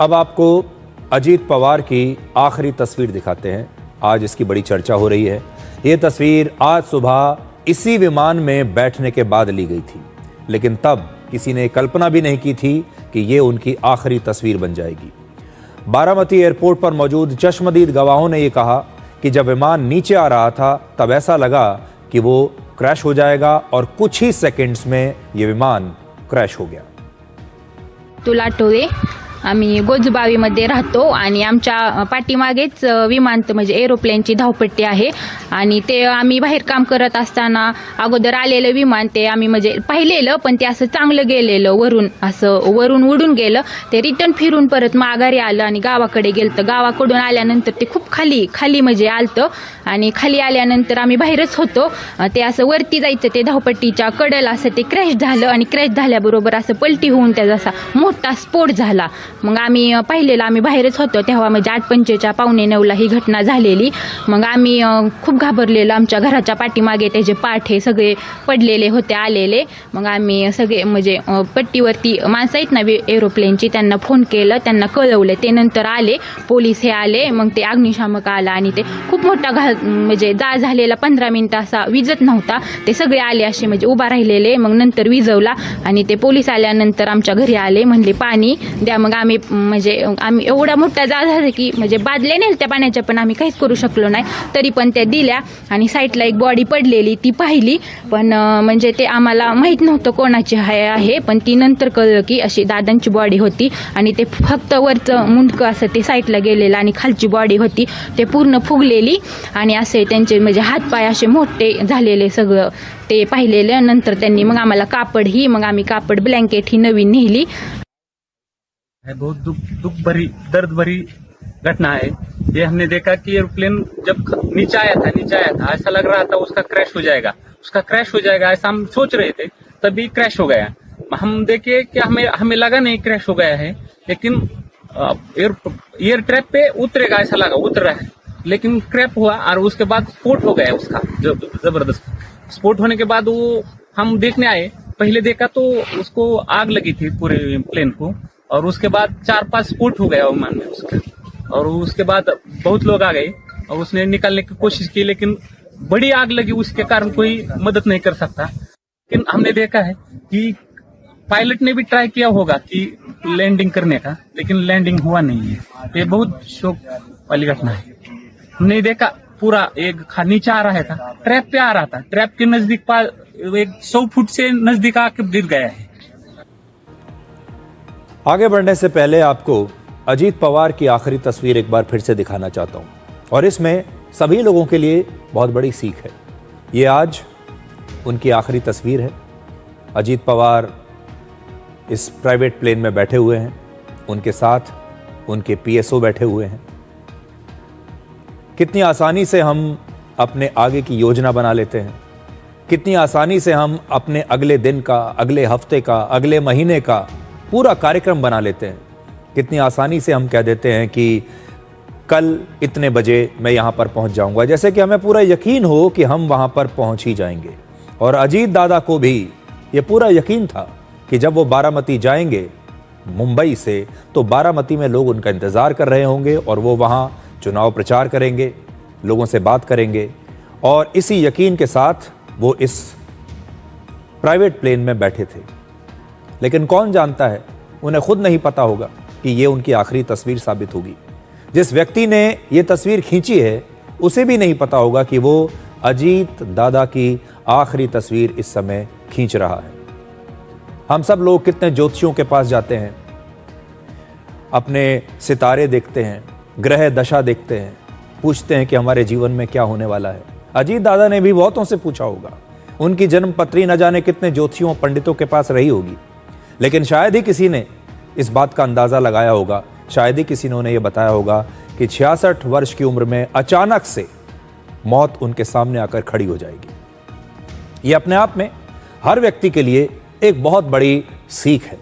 अब आपको अजीत पवार की आखिरी तस्वीर दिखाते हैं। आज इसकी बड़ी चर्चा हो रही है। ये तस्वीर आज सुबह इसी विमान में बैठने के बाद ली गई थी, लेकिन तब किसी ने कल्पना भी नहीं की थी कि ये उनकी आखिरी तस्वीर बन जाएगी। बारामती एयरपोर्ट पर मौजूद चश्मदीद गवाहों ने यह कहा कि जब विमान नीचे आ रहा था तब ऐसा लगा कि वो क्रैश हो जाएगा और कुछ ही सेकंड्स में ये विमान क्रैश हो गया। तुलाटोळे आम्ही गोजबावीमध्ये राहतो आणि आमच्या पाठीमागेच विमानतळ म्हणजे एरोप्लेनची धावपट्टी आहे आणि ते आम्ही बाहेर काम करत असताना अगोदर आलेलं विमान ते आम्ही म्हणजे पाहिलेलं, पण ते असं चांगलं गेलेलं, वरून उडून गेलं, ते रिटर्न फिरून परत माघारी आलं आणि गावाकडे गेलं. गावाकडून आल्यानंतर ते खूप खाली म्हणजे आलतं आणि खाली आल्यानंतर आम्ही बाहेरच होतो. ते असं वरती जायचं, ते धावपट्टीच्या कडेला असं ते क्रॅश झालं आणि क्रॅश झाल्याबरोबर असं पलटी होऊन त्याचा असा मोठा स्फोट झाला. मग आम्ही पाहिलेलं, आम्ही बाहेरच होतो तेव्हा, म्हणजे 8:45 पावणे 9ला ही घटना झालेली. मग आम्ही खूप घाबरलेलो. आमच्या घराच्या पाठीमागे त्याचे पाठे सगळे पडलेले होते आलेले. मग आम्ही सगळे म्हणजे पट्टीवरती माणसं आहेत ना एरोप्लेनची, त्यांना फोन केलं, त्यांना कळवलं. ते नंतर आले, पोलीस हे आले, मग ते अग्निशामक आला आणि ते खूप मोठा म्हणजे जाळ झालेला 15 मिनिटं असा विजत नव्हता. ते सगळे आले असे म्हणजे उभा राहिलेले. मग नंतर विजवला आणि ते पोलीस आल्यानंतर आमच्या घरी आले, म्हणले पाणी द्या. मग आम्ही एवढा मोठा जाळ झाला की म्हणजे बादल्या नेल त्या पाण्याच्या, पण आम्ही काहीच करू शकलो नाही. तरी पण त्या दिल्या आणि साईडला एक बॉडी पडलेली ती पाहिली, पण म्हणजे ते आम्हाला माहीत नव्हतं कोणाची आहे, पण ती नंतर कळलं की अशी दादांची बॉडी होती आणि ते फक्त वरचं मुंडकं असं ते साईडला गेलेलं आणि खालची बॉडी होती ते पूर्ण फुगलेली आणि असे त्यांचे म्हणजे हातपाय असे मोठे झालेले सगळं ते पाहिलेलं. नंतर त्यांनी मग आम्हाला मग आम्ही कापड ब्लँकेट ही नवीन नेली. बहुत दुख भरी दर्द भरी घटना है ये। हमने देखा कि एरोप्लेन जब नीचे आया था ऐसा लग रहा था उसका क्रैश हो जाएगा ऐसा हम सोच रहे थे, तभी क्रैश हो गया। हम देखे कि हमें लगा नहीं क्रैश हो गया है, लेकिन एयर ट्रैप पे उतरेगा ऐसा लगा, उतर रहा है, लेकिन क्रैश हुआ और उसके बाद स्फोट हो गया उसका जबरदस्त। स्फोट होने के बाद वो हम देखने आए, पहले देखा तो उसको आग लगी थी पूरे प्लेन को, और उसके बाद 4-5 स्फोट हो गया विमान में उसका, और उसके बाद बहुत लोग आ गए और उसने निकालने की कोशिश की, लेकिन बड़ी आग लगी, उसके कारण कोई मदद नहीं कर सकता। लेकिन हमने देखा है कि पायलट ने भी ट्राई किया होगा कि लैंडिंग करने का, लेकिन लैंडिंग हुआ नहीं है। ये बहुत शोक वाली घटना है। हमने देखा पूरा एक नीचे आ रहा था, ट्रैप पे आ रहा था, ट्रैप के नजदीक 100 फुट से नजदीक आके गिर गया है। आगे बढ़ने से पहले आपको अजीत पवार की आखिरी तस्वीर एक बार फिर से दिखाना चाहता हूं, और इसमें सभी लोगों के लिए बहुत बड़ी सीख है। ये आज उनकी आखिरी तस्वीर है। अजीत पवार इस प्राइवेट प्लेन में बैठे हुए हैं, उनके साथ उनके पीएसओ बैठे हुए हैं। कितनी आसानी से हम अपने आगे की योजना बना लेते हैं, कितनी आसानी से हम अपने अगले दिन का, अगले हफ्ते का, अगले महीने का पूरा कार्यक्रम बना लेते हैं। कितनी आसानी से हम कह देते हैं कि कल इतने बजे मैं यहाँ पर पहुँच जाऊँगा, जैसे कि हमें पूरा यकीन हो कि हम वहाँ पर पहुँच ही जाएंगे। और अजीत दादा को भी ये पूरा यकीन था कि जब वो बारामती जाएंगे मुंबई से, तो बारामती में लोग उनका इंतज़ार कर रहे होंगे और वो वहाँ चुनाव प्रचार करेंगे, लोगों से बात करेंगे, और इसी यकीन के साथ वो इस प्राइवेट प्लेन में बैठे थे। लेकिन कौन जानता है, उन्हें खुद नहीं पता होगा कि ये उनकी आखिरी तस्वीर साबित होगी। जिस व्यक्ति ने ये तस्वीर खींची है उसे भी नहीं पता होगा कि वो अजीत दादा की आखिरी तस्वीर इस समय खींच रहा है। हम सब लोग कितने ज्योतिषियों के पास जाते हैं, अपने सितारे देखते हैं, ग्रह दशा देखते हैं, पूछते हैं कि हमारे जीवन में क्या होने वाला है। अजीत दादा ने भी बहुतों से पूछा होगा, उनकी जन्म पत्री न जाने कितने ज्योतिषियों पंडितों के पास रही होगी, लेकिन शायद ही किसी ने इस बात का अंदाज़ा लगाया होगा, शायद ही किसी ने उन्हें यह बताया होगा कि 66 वर्ष की उम्र में अचानक से मौत उनके सामने आकर खड़ी हो जाएगी। ये अपने आप में हर व्यक्ति के लिए एक बहुत बड़ी सीख है।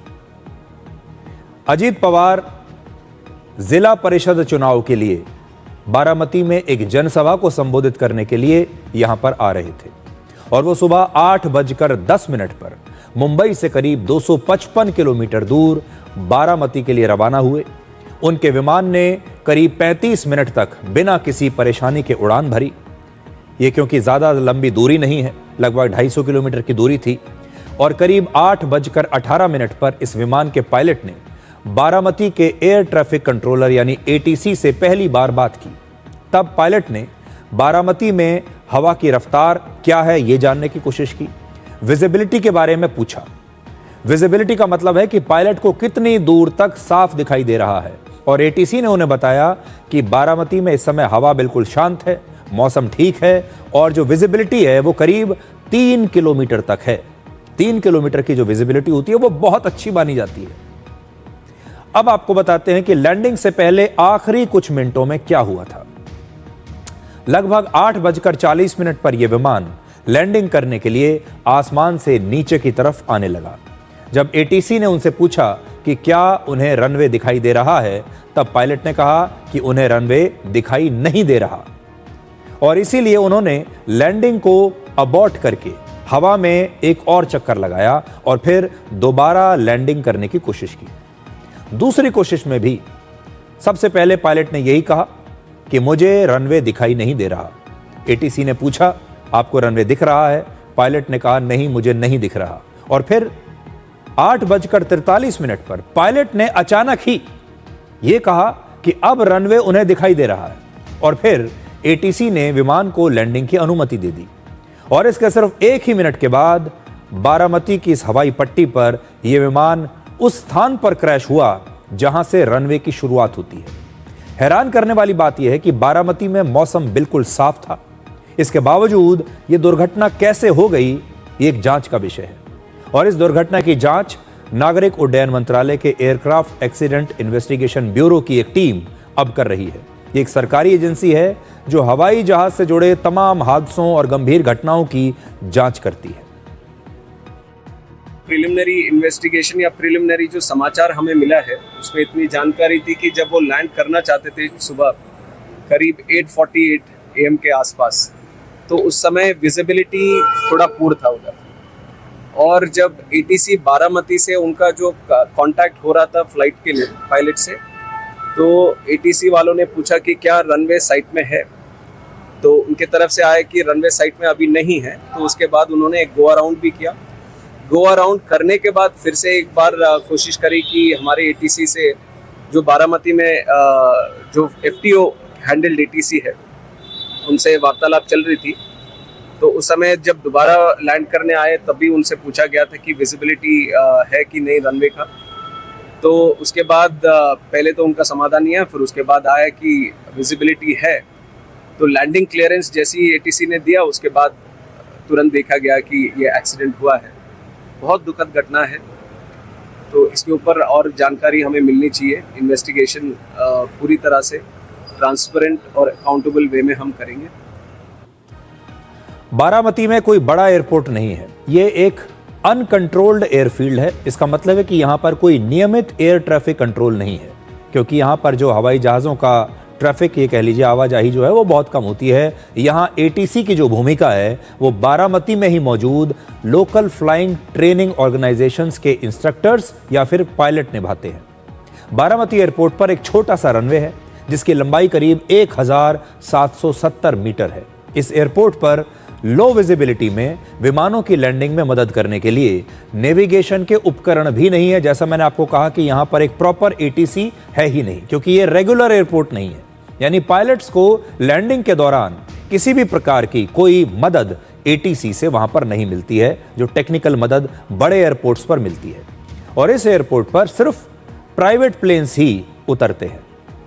अजीत पवार जिला परिषद चुनाव के लिए बारामती में एक जनसभा को संबोधित करने के लिए यहां पर आ रहे थे, और वो सुबह 8:10 पर मुंबई से करीब 255 किलोमीटर दूर बारामती के लिए रवाना हुए। उनके विमान ने करीब 35 मिनट तक बिना किसी परेशानी के उड़ान भरी। ये क्योंकि ज़्यादा लंबी दूरी नहीं है, लगभग 250 किलोमीटर की दूरी थी। और करीब 8:18 पर इस विमान के पायलट ने बारामती के एयर ट्रैफिक कंट्रोलर यानी एटीसी से पहली बार बात की। तब पायलट ने बारामती में हवा की रफ्तार क्या है ये जानने की कोशिश की। विजिबिलिटी के बारे में पूछा। विजिबिलिटी का मतलब है कि पायलट को कितनी दूर तक साफ दिखाई दे रहा है। और एटीसी ने उन्हें बताया कि बारामती में इस समय हवा बिल्कुल शांत है, मौसम ठीक है और जो विजिबिलिटी है वो करीब 3 किलोमीटर तक है। 3 किलोमीटर की जो विजिबिलिटी होती है वो बहुत अच्छी मानी जाती है। अब आपको बताते हैं कि लैंडिंग से पहले आखिरी कुछ मिनटों में क्या हुआ था। लगभग 8:40 पर यह विमान लैंडिंग करने के लिए आसमान से नीचे की तरफ आने लगा। जब एटीसी ने उनसे पूछा कि क्या उन्हें रनवे दिखाई दे रहा है, तब पायलट ने कहा कि उन्हें रनवे दिखाई नहीं दे रहा और इसीलिए उन्होंने लैंडिंग को अबॉर्ट करके हवा में एक और चक्कर लगाया और फिर दोबारा लैंडिंग करने की कोशिश की। दूसरी कोशिश में भी सबसे पहले पायलट ने यही कहा कि मुझे रनवे दिखाई नहीं दे रहा। एटीसी ने पूछा, आपको रनवे दिख रहा है? पायलट ने कहा, नहीं, मुझे नहीं दिख रहा। और फिर 8:43 पर पायलट ने अचानक ही यह कहा कि अब रनवे उन्हें दिखाई दे रहा है और फिर एटीसी ने विमान को लैंडिंग की अनुमति दे दी। और इसके सिर्फ 1 ही मिनट के बाद बारामती की इस हवाई पट्टी पर यह विमान उस स्थान पर क्रैश हुआ जहां से रनवे की शुरुआत होती है। हैरान करने वाली बात यह है कि बारामती में मौसम बिल्कुल साफ था। इसके बावजूद यह दुर्घटना कैसे हो गई, ये एक जांच का विषय है और इस दुर्घटना की जांच नागरिक उड्डयन मंत्रालय के एयरक्राफ्ट एक्सीडेंट इन्वेस्टिगेशन ब्यूरो की एक टीम अब कर रही है। ये एक सरकारी एजेंसी है जो हवाई जहाज से जुड़े तमाम हादसों और गंभीर घटनाओं की जांच करती है। प्रिलिमिनरी इन्वेस्टिगेशन या प्रिलिमिनरी जो समाचार हमें मिला है उसमें इतनी जानकारी थी कि जब वो लैंड करना चाहते थे सुबह करीब 8:48 AM के आसपास, तो उस समय विजिबिलिटी थोड़ा पुअर था उधर। और जब एटीसी बारामती से उनका जो कांटेक्ट हो रहा था फ्लाइट के लिए पायलट से, तो एटीसी वालों ने पूछा कि क्या रनवे साइट में है, तो उनके तरफ से आया कि रनवे साइट में अभी नहीं है। तो उसके बाद उन्होंने एक गो अराउंड भी किया। गो अराउंड करने के बाद फिर से एक बार कोशिश करी कि हमारे एटीसी से जो बारामती में जो FTO हैंडल्ड एटीसी है उनसे वार्तालाप चल रही थी। तो उस समय जब दोबारा लैंड करने आए तब भी उनसे पूछा गया था कि विजिबिलिटी है कि नहीं रनवे का। तो उसके बाद पहले तो उनका समाधान नहीं है, फिर उसके बाद आया कि विजिबिलिटी है। तो लैंडिंग क्लियरेंस जैसी एटीसी ने दिया उसके बाद तुरंत देखा गया कि ये एक्सीडेंट हुआ है। बहुत दुखद घटना है, तो इसके ऊपर और जानकारी हमें मिलनी चाहिए। इन्वेस्टिगेशन पूरी तरह से ट्रांसपेरेंट और अकाउंटेबल वे में हम करेंगे। बारामती में कोई बड़ा एयरपोर्ट नहीं है, ये एक अनकंट्रोल्ड एयरफील्ड है। इसका मतलब है कि यहाँ पर कोई नियमित एयर ट्रैफिक कंट्रोल नहीं है, क्योंकि यहाँ पर जो हवाई जहाज़ों का ट्रैफिक, ये कह लीजिए आवाजाही जो है वो बहुत कम होती है। यहाँ एटीसी की जो भूमिका है वो बारामती में ही मौजूद लोकल फ्लाइंग ट्रेनिंग ऑर्गेनाइजेशंस के इंस्ट्रक्टर्स या फिर पायलट निभाते हैं। बारामती एयरपोर्ट पर एक छोटा सा रनवे है जिसकी लंबाई करीब 1770 मीटर है। इस एयरपोर्ट पर लो विजिबिलिटी में विमानों की लैंडिंग में मदद करने के लिए नेविगेशन के उपकरण भी नहीं है। जैसा मैंने आपको कहा कि यहाँ पर एक प्रॉपर एटीसी है ही नहीं, क्योंकि ये रेगुलर एयरपोर्ट नहीं है। यानी पायलट्स को लैंडिंग के दौरान किसी भी प्रकार की कोई मदद एटीसी से वहां पर नहीं मिलती है, जो टेक्निकल मदद बड़े एयरपोर्ट्स पर मिलती है। और इस एयरपोर्ट पर सिर्फ प्राइवेट प्लेन्स ही उतरते हैं।